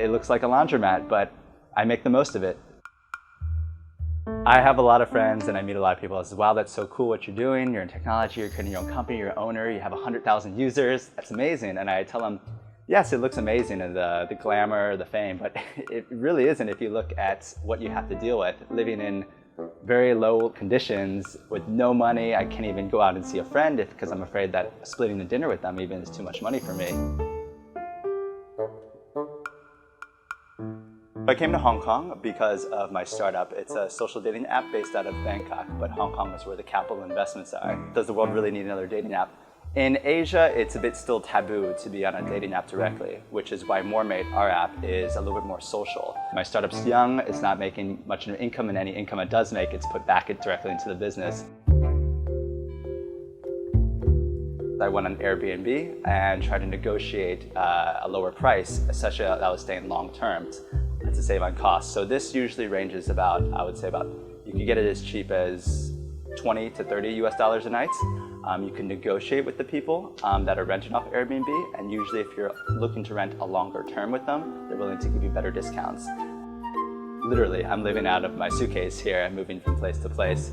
it looks like a laundromat, but I make the most of it. I have a lot of friends and I meet a lot of people. I say, wow, that's so cool what you're doing. You're in technology, you're creating your own company, you're an owner, you have 100,000 users. That's amazing. And I tell them, yes, it looks amazing and the glamour, the fame, but it really isn't if you look at what you have to deal with. Living in very low conditions with no money. I can't even go out and see a friend because I'm afraid that splitting the dinner with them even is too much money for me. I came to Hong Kong because of my startup. It's a social dating app based out of Bangkok, but Hong Kong is where the capital investments are. Does the world really need another dating app? In Asia, it's a bit still taboo to be on a dating app directly, which is why Moremate, our app, is a little bit more social. My startup's young, it's not making much of an income, and any income it does make, it's put back directly into the business. I went on Airbnb and tried to negotiate a lower price, especially that I was staying long term, to save on costs. So this usually ranges about, I would say you can get it as cheap as 20 to 30 US dollars a night. You can negotiate with the people that are renting off Airbnb, and usually if you're looking to rent a longer term with them, they're willing to give you better discounts. Literally, I'm living out of my suitcase here and moving from place to place.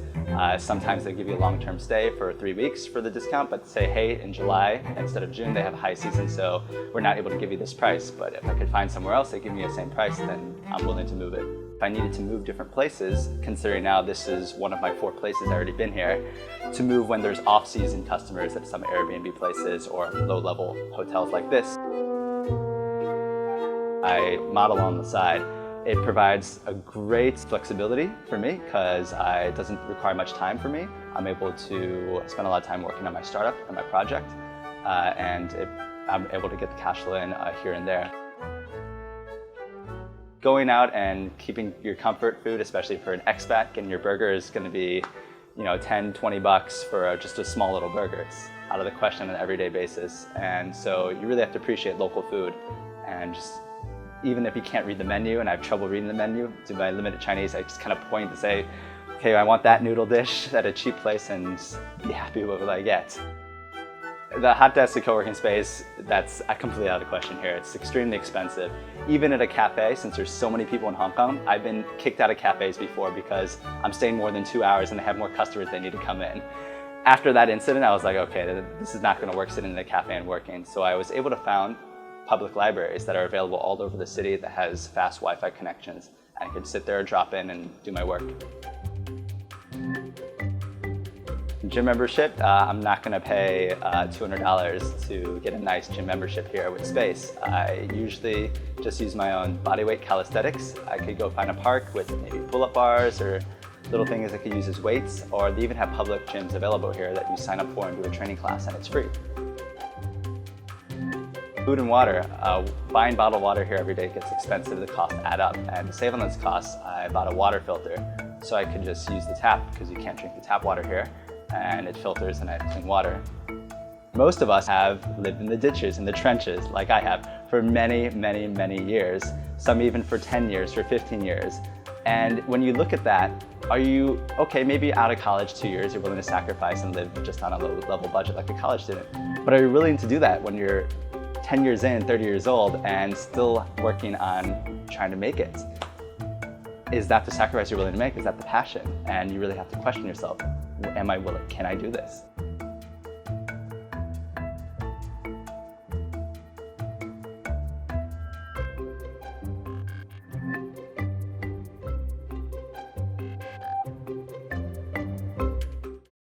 Sometimes they give you a long-term stay for 3 weeks for the discount, but say, hey, in July instead of June, they have high season, so we're not able to give you this price. But if I could find somewhere else that give me the same price, then I'm willing to move it. If I needed to move different places, considering now this is one of my 4 places I've already been here, to move when there's off-season customers at some Airbnb places or low-level hotels like this, I model on the side. It provides a great flexibility for me because it doesn't require much time for me. I'm able to spend a lot of time working on my startup and my project, and I'm able to get the cash flow in here and there. Going out and keeping your comfort food, especially for an expat, getting your burger is going to be, 10, 20 bucks for just a small little burger. It's out of the question on an everyday basis. And so you really have to appreciate local food, and just even if you can't read the menu, and I have trouble reading the menu, to my limited Chinese, I just kind of point to say, okay, I want that noodle dish at a cheap place and just be happy with what I get. The hot desk, the co-working space, that's completely out of the question here. It's extremely expensive. Even at a cafe, since there's so many people in Hong Kong, I've been kicked out of cafes before because I'm staying more than 2 hours and they have more customers they need to come in. After that incident, I was like, okay, this is not going to work sitting in a cafe and working. So I was able to found public libraries that are available all over the city that has fast Wi-Fi connections. I could sit there, drop in, and do my work. Gym membership, I'm not going to pay $200 to get a nice gym membership here with space. I usually just use my own bodyweight calisthenics. I could go find a park with maybe pull-up bars or little things I could use as weights, or they even have public gyms available here that you sign up for and do a training class, and it's free. Food and water. Buying bottled water here every day gets expensive, the costs add up. And to save on those costs, I bought a water filter so I could just use the tap because you can't drink the tap water here, and it filters and I have clean water. Most of us have lived in the ditches, in the trenches, like I have, for many, many, many years. Some even for 10 years, for 15 years. And when you look at that, are you, okay, maybe out of college 2 years, you're willing to sacrifice and live just on a low-level budget like a college student. But are you willing to do that when you're 10 years in, 30 years old, and still working on trying to make it? Is that the sacrifice you're willing to make? Is that the passion? And you really have to question yourself, am I willing? Can I do this?